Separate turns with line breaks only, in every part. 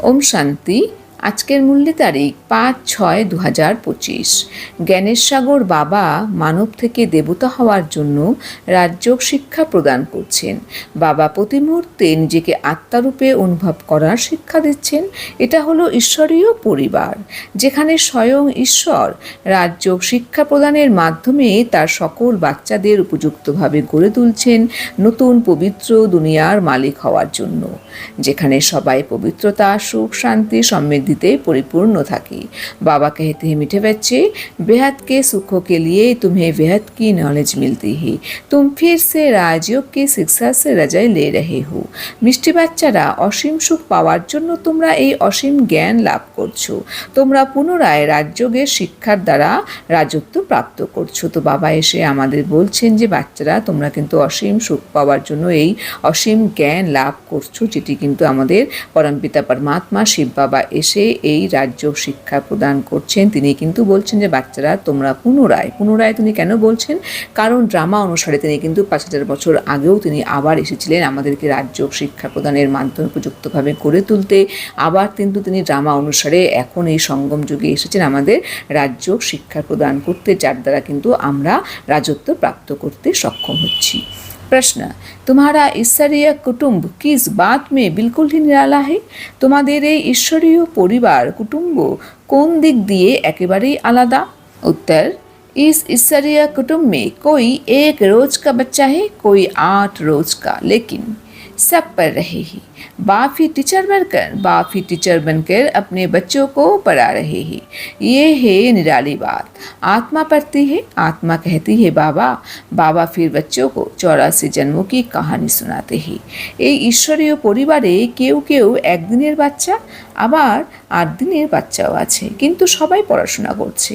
ওম শান্তি। আজকের মূল্য তারিখ 5/6/2025। জ্ঞানের সাগর বাবা মানব থেকে দেবতা হওয়ার জন্য রাজযোগ শিক্ষা প্রদান করছেন। বাবা প্রতি মুহূর্তে নিজেকে আত্মারূপে অনুভব করার শিক্ষা দিচ্ছেন। এটা হলো ঈশ্বরীয় পরিবার, যেখানে স্বয়ং ঈশ্বর রাজযোগ শিক্ষা প্রদানের মাধ্যমে তার সকল বাচ্চাদের উপযুক্তভাবে গড়ে তুলছেন নতুন পবিত্র দুনিয়ার মালিক হওয়ার জন্য, যেখানে সবাই পবিত্রতা, সুখ, শান্তি, সমৃদ্ধিতে परिपूर्ण থাকে। बाबा कहते हैं मीठे बच्चे, बेहद के सुखों के लिए तुम्हें बेहद की नॉलेज मिलती है। तुम फिर से राजयोग की शिक्षा से रजाई ले रहे हो। মিষ্টি বাচ্চারা, অসীম সুখ পাওয়ার জন্য তোমরা এই অসীম জ্ঞান লাভ করছো। তোমরা পুনরায় রাজযোগের শিক্ষার দ্বারা রাজত্ব প্রাপ্ত করছো। তো বাবা এসে আমাদের বলছেন যে বাচ্চারা, তোমরা কিন্তু অসীম সুখ পাওয়ার জন্য এই অসীম জ্ঞান লাভ করছো, যেটি কিন্তু আমাদের পরমপিতা পরমাত্মা শিব বাবা এসে এই রাজযোগ শিক্ষা প্রদান করছেন। তিনি কিন্তু বলছেন যে বাচ্চারা, তোমরা পুনরায় তিনি কেন বলছেন? কারণ ড্রামা অনুসারে তিনি কিন্তু 5000 বছর আগেও তিনি আবার এসেছিলেন আমাদেরকে রাজযোগ শিক্ষা প্রদানের মাধ্যমে উপযুক্তভাবে গড়ে তুলতে। আবার কিন্তু তিনি ড্রামা অনুসারে এখন এই সঙ্গম যুগে এসেছেন আমাদের রাজযোগ শিক্ষা প্রদান করতে, যার দ্বারা কিন্তু আমরা রাজত্ব প্রাপ্ত করতে সক্ষম হচ্ছি। प्रश्न, तुम्हारा ईश्वरीय कुटुंब किस बात में बिल्कुल ही निराला है? তোমাদের এই ঈশ্বরীয় পরিবার কুটুম্ব কোন দিক দিয়ে একেবারেই আলাদা? उत्तर, इस ईश्वरीय कुटुंब में कोई 1 रोज का बच्चा है, कोई 8 रोज का, लेकिन सब पढ़ रहे हैं। बाप ही टीचर बनकर अपने बच्चों को पढ़ा रहे हैं। ये है निराली बात। आत्मा पढ़ती है, आत्मा कहती है बाबा, बाबा फिर बच्चों को 84 जन्मों की कहानी सुनाते हैं। এই ঈশ্বরীয় পরিবারে কেউ কেউ একদিনের বাচ্চা, আবার 8 দিনের বাচ্চাও আছে, কিন্তু সবাই পড়াশোনা করছে।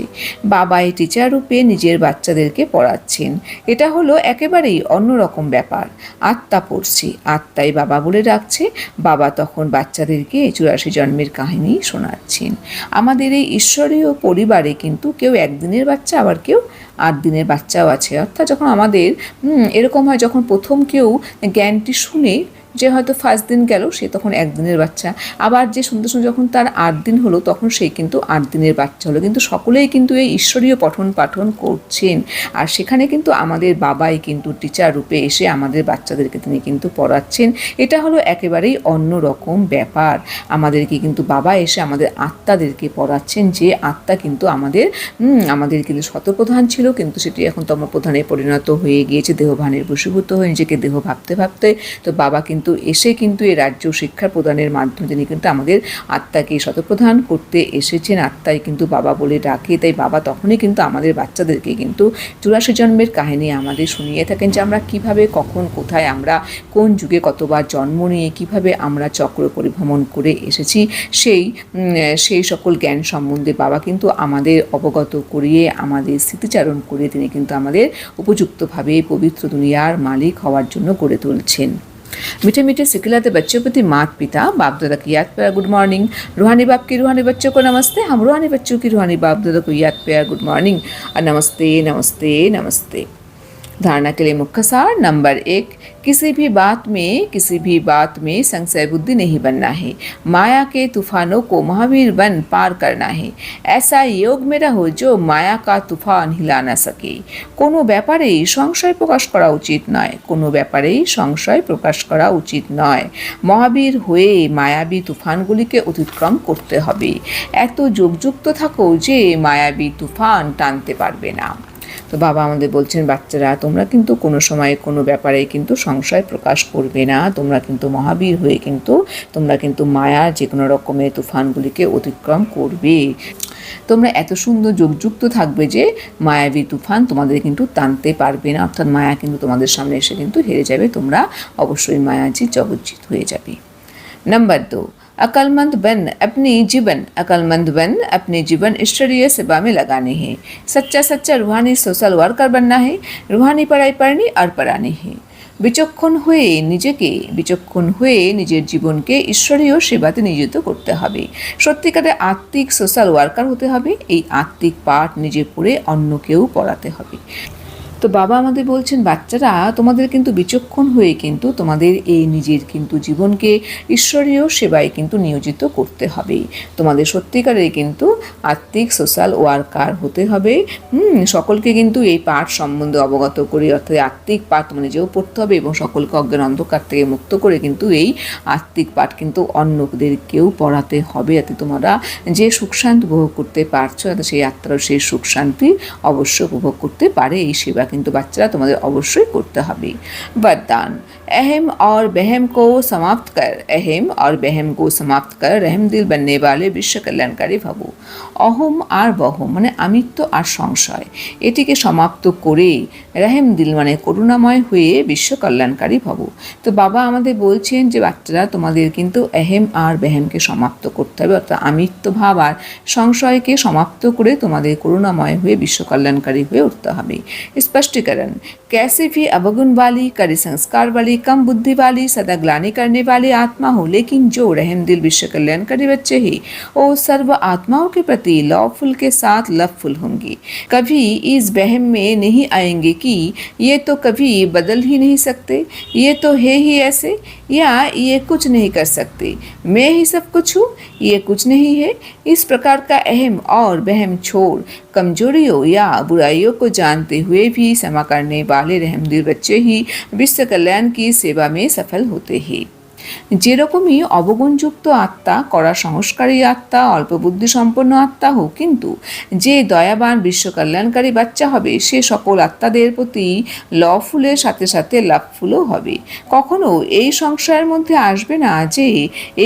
বাবা এই টিচার রূপে নিজের বাচ্চাদেরকে পড়াচ্ছেন। এটা হলো একেবারেই অন্যরকম ব্যাপার। আত্মা পড়ছে, আত্মাই বাবা বলে রাখছে। বাবা তখন বাচ্চাদেরকে 84 জন্মের কাহিনী শোনাচ্ছেন। আমাদের এই ঈশ্বরীয় পরিবারে কিন্তু কেউ একদিনের বাচ্চা, আবার কেউ 8 দিনের বাচ্চাও আছে। অর্থাৎ যখন আমাদের এরকম হয়, যখন প্রথম কেউ জ্ঞানটি শুনে, যে হয়তো ফার্স্ট দিন গেল, সে তখন 1 দিনের বাচ্চা, আবার যে শুনতে শুনতে যখন তার 8 দিন হলো, তখন সে কিন্তু 8 দিনের বাচ্চা হলো। কিন্তু সকলেই কিন্তু এই ঈশ্বরীয় পঠন পাঠন করছেন। আর সেখানে কিন্তু আমাদের বাবাই কিন্তু টিচার রূপে এসে আমাদের বাচ্চাদেরকে তিনি কিন্তু পড়াচ্ছেন। এটা হলো একেবারেই অন্য রকম ব্যাপার। আমাদেরকে কিন্তু বাবা এসে আমাদের আত্মাদেরকে পড়াচ্ছেন, যে আত্মা কিন্তু আমাদের কিন্তু শতপ্রধান ছিল, কিন্তু সেটি এখন তমপ্রধানে পরিণত হয়ে গিয়েছে, দেহভানের বশীভূত হয়ে নিজেকে দেহ ভাবতে ভাবতে। তো বাবা কিন্তু এসে কিন্তু এই রাজ্য শিক্ষা প্রদানের মাধ্যমে তিনি কিন্তু আমাদের আত্মাকে শতপ্রধান করতে এসেছেন। আত্মাই কিন্তু বাবা বলে ডাকে। তাই বাবা তখনই কিন্তু আমাদের বাচ্চাদেরকে কিন্তু 84 জন্মের কাহিনী আমাদের শুনিয়ে থাকেন, যে আমরা কিভাবে, কখন, কোথায়, আমরা কোন যুগে কতবার জন্ম নিয়ে কিভাবে আমরা চক্র পরিভ্রমণ করে এসেছি, সেই সকল জ্ঞান সম্বন্ধে বাবা কিন্তু আমাদের অবগত করিয়ে, আমাদের স্মৃতিচারণ করিয়ে তিনি কিন্তু আমাদের উপযুক্তভাবে পবিত্র দুনিয়ার মালিক হওয়ার জন্য গড়ে তুলছেন। मीठे मीठे सिखलाते बच्चों प्रति माता पिता बाप दादा की याद प्यार गुड मॉर्निंग। रूहानी बाप की रूहानी बच्चों को नमस्ते। हम रूहानी बच्चों की रूहानी बाप दादा को याद प्यार गुड मॉर्निंग और नमस्ते नमस्ते नमस्ते। धारणा के लिए मुख्य सार। नंबर 1, किसी भी बात में संशय बुद्धि नहीं बनना है। माया के तूफानों को महावीर बन पार करना है। ऐसा योग में रहो जो माया का तूफान हिला ना सके। কোনো ব্যাপারেই সংশয় প্রকাশ করা উচিত নয়। মহাবীর হয়ে মায়াবী তুফানগুলিকে অতিক্রম করতে হবে। এত যোগযুক্ত থাকো যে মায়াবী তুফান টানতে পারবে না। তো বাবা আমাদের বলছেন, বাচ্চারা, তোমরা কিন্তু কোনো সময় কোনো ব্যাপারে কিন্তু সংশয় প্রকাশ করবে না। তোমরা কিন্তু মহাবীর হয়ে তোমরা কিন্তু মায়ার যে কোনো রকমের তুফানগুলিকে অতিক্রম করবে। তোমরা এত সুন্দর যোগযুক্ত থাকবে যে মায়াবী তুফান তোমাদের কিন্তু টানতে পারবে না। অর্থাৎ মায়া কিন্তু তোমাদের সামনে এসে কিন্তু হেরে যাবে। তোমরা অবশ্যই মায়াজিৎ জগজ্জিৎ হয়ে যাবে। नंबर 2, अक्लमंद बन अपने जीवन ईश्वरीय सेवा में लगाने हैं। सच्चा रूहानी सोशल वर्कर बनना है। रूहानी पढ़ाई पढ़नी और पढ़ानी है। বিচক্ষণ হয়ে নিজের জীবনকে ঈশ্বরীয় সেবাতে নিয়োজিত করতে হবে। সত্যিকারের আত্মিক সোশ্যাল ওয়ার্কার হতে হবে। এই আত্মিক পাঠ নিজে পড়ে অন্যকেও পড়াতে হবে। তো বাবা আমাদের বলছেন, বাচ্চারা তোমাদের কিন্তু বিচক্ষণ হয়ে কিন্তু তোমাদের এই নিজের কিন্তু জীবনকে ঈশ্বরীয় সেবায় কিন্তু নিয়োজিত করতে হবে। তোমাদের সত্যিকারের কিন্তু আত্মিক সোশ্যাল ওয়ার্কার হতে হবে। সকলকে কিন্তু এই পাঠ সম্বন্ধে অবগত করে, অর্থাৎ আত্মিক পাঠ তোমার নিজেও পড়তে হবে এবং সকলকে অজ্ঞান অন্ধকার থেকে মুক্ত করে কিন্তু এই আত্মিক পাঠ কিন্তু অন্যদেরকেও পড়াতে হবে, যাতে তোমরা যে সুখ শান্তি উপভোগ করতে পারছো যাতে সেই আত্মারও সেই সুখ শান্তি অবশ্যই উপভোগ করতে পারে। এই সেবা কিন্তু বাচ্চারা তোমাদের অবশ্যই করতে হবে। वरदान अहम और बहम को समाप्त कर रहम दिल बनने वाले বিশ্ব কল্যাণকারী ভাবো। অহম আর বহম মানে আমিত্ব আর সংশয়, এটিকে সমাপ্ত করে রহেম দিল মানে করুণাময় হয়ে বিশ্ব কল্যাণকারী ভাবো। তো বাবা আমাদের বলছেন যে বাচ্চারা তোমাদের কিন্তু अहम আর बहमকে সমাপ্ত করতে হবে, অর্থাৎ আমিত্ব ভাব আর সংশয়কে সমাপ্ত করে তোমাদের করুণাময় হয়ে বিশ্ব কল্যাণকারী হয়ে উঠতে হবে। स्पष्टीकरण कैसे भी अवगुण वाली, कड़ी संस्कार वाली, कम बुद्धि वाली, सदा ग्लानि करने वाली आत्मा हो, लेकिन जो रहम दिल विश्व कल्याणकारी बच्चे ही वो सर्व आत्माओं के प्रति लवफुल के साथ लवफुल होंगी। कभी इस बहम में नहीं आएंगे कि ये तो कभी बदल ही नहीं सकते, ये तो है ही ऐसे, या ये कुछ नहीं कर सकते, मैं ही सब कुछ हूँ, ये कुछ नहीं है। इस प्रकार का अहम और बहम छोड़ कमजोरियों या बुराइयों को जानते हुए भी क्षमा करने वाले रहमदिल बच्चे ही विश्व कल्याण की सेवा में सफल होते हैं। যেরকমই অবগুণযুক্ত আত্মা, কড়া সংস্কারী আত্মা, অল্প বুদ্ধি সম্পন্ন আত্মা হোক, কিন্তু যে দয়াবান বিশ্ব কল্যাণকারী বাচ্চা হবে সে সকল আত্মাদের প্রতি লফুলের সাথে সাথে লাভফুলও হবে। কখনো এই সংশয়ের মধ্যে আসবে না যে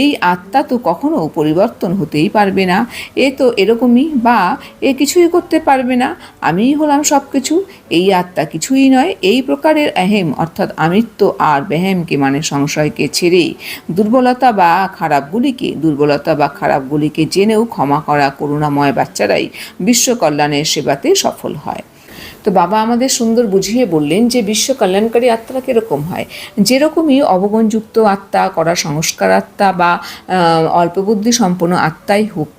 এই আত্মা তো কখনো পরিবর্তন হতেই পারবে না, এ তো এরকমই, বা এ কিছুই করতে পারবে না, আমিই হলাম সব কিছু, এই আত্মা কিছুই নয়। এই প্রকারের আহেম অর্থাৎ আমিত্ব আর বেহেমকে মানে সংশয়কে ছেড়ে দুর্বলতা বা খারাপগুলিকে জেনেও ক্ষমা করা করুণাময় বাচ্চারাই বিশ্ব কল্যাণের সেবাতে সফল হয়। তো বাবা আমাদের সুন্দর বুঝিয়ে বললেন যে বিশ্ব কল্যাণকারী আত্মারা কীরকম হয়। যেরকমই অবগুণযুক্ত আত্মা, কড়া সংস্কার আত্মা বা অল্প বুদ্ধি সম্পন্ন আত্মাই হোক,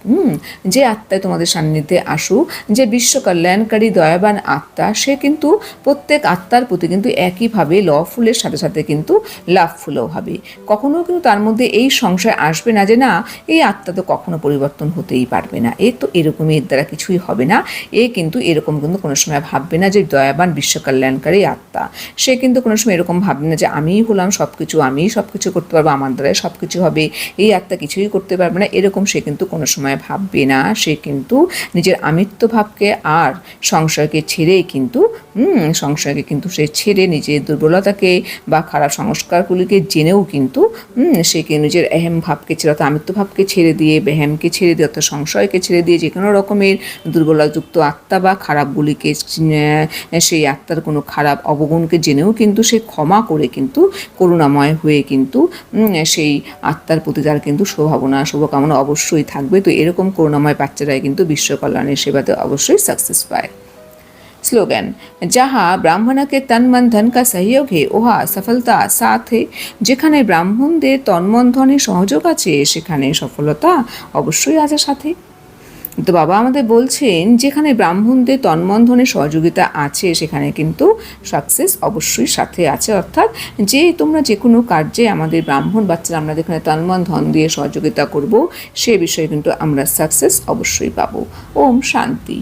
যে আত্মায় তোমাদের সান্নিধ্যে আসুক, যে বিশ্ব কল্যাণকারী দয়াবান আত্মা, সে কিন্তু প্রত্যেক আত্মার প্রতি কিন্তু একইভাবে লফুলের সাথে সাথে কিন্তু লাভফুলও হবে। কখনো কিন্তু তার মধ্যে এই সংশয় আসবে না যে না, এই আত্মা তো কখনো পরিবর্তন হতেই পারবে না, এ তো এরকমই, এর দ্বারা কিছুই হবে না, এ কিন্তু এরকম কিন্তু কোনো সময় ভাববে না যে দয়াবান বিশ্ব কল্যাণকারী আত্মা। সে কিন্তু কোনো সময় এরকম ভাববে না যে আমিই হলাম সব কিছু, আমিই সব কিছু করতে পারবো, আমার দ্বারাই সব কিছু হবে, এই আত্মা কিছুই করতে পারবে না, এরকম সে কিন্তু কোনো সময় ভাববে না। সে কিন্তু নিজের আমিত্ব ভাবকে আর সংশয়কে ছেড়েই কিন্তু সে ছেড়ে নিজের দুর্বলতাকে বা খারাপ সংস্কারগুলিকে জেনেও কিন্তু সে নিজের আহেম ভাবকে ছেড়ে, অর্থাৎ আমিত্ব ভাবকে ছেড়ে দিয়ে, বেহেমকে ছেড়ে দিয়ে, অর্থাৎ সংশয়কে ছেড়ে দিয়ে যে কোনো রকমের দুর্বলতাযুক্ত আত্মা বা খারাপগুলিকে, সেই আত্মার কোনো খারাপ অবগুণকে জেনেও কিন্তু সে ক্ষমা করে কিন্তু করুণাময় হয়ে কিন্তু সেই আত্মার প্রতি তার কিন্তু শুভকামনা অবশ্যই থাকবে। তো এরকম করুণাময় বাচ্চারাই কিন্তু বিশ্ব কল্যাণের সেবাতে অবশ্যই সাকসেস পায়। स्लोगन जहाँ ब्राह्मण के तन मन धन का सहयोग है वहाँ सफलता साथ है। যেখানে ব্রাহ্মণদের তন্মন ধনের সহযোগ আছে সেখানে সফলতা অবশ্যই আছে সাথে। তো বাবা আমাদের বলছেন যেখানে ব্রাহ্মণদের তন্মন ধনের সহযোগিতা আছে সেখানে কিন্তু সাকসেস অবশ্যই সাথে আছে, অর্থাৎ যে তোমরা যে কোনো কার্যে আমাদের ব্রাহ্মণ বাচ্চারা আমরা যেখানে তন্মন ধন দিয়ে সহযোগিতা করব সে বিষয়ে কিন্তু আমরা সাকসেস অবশ্যই পাবো। ওম শান্তি।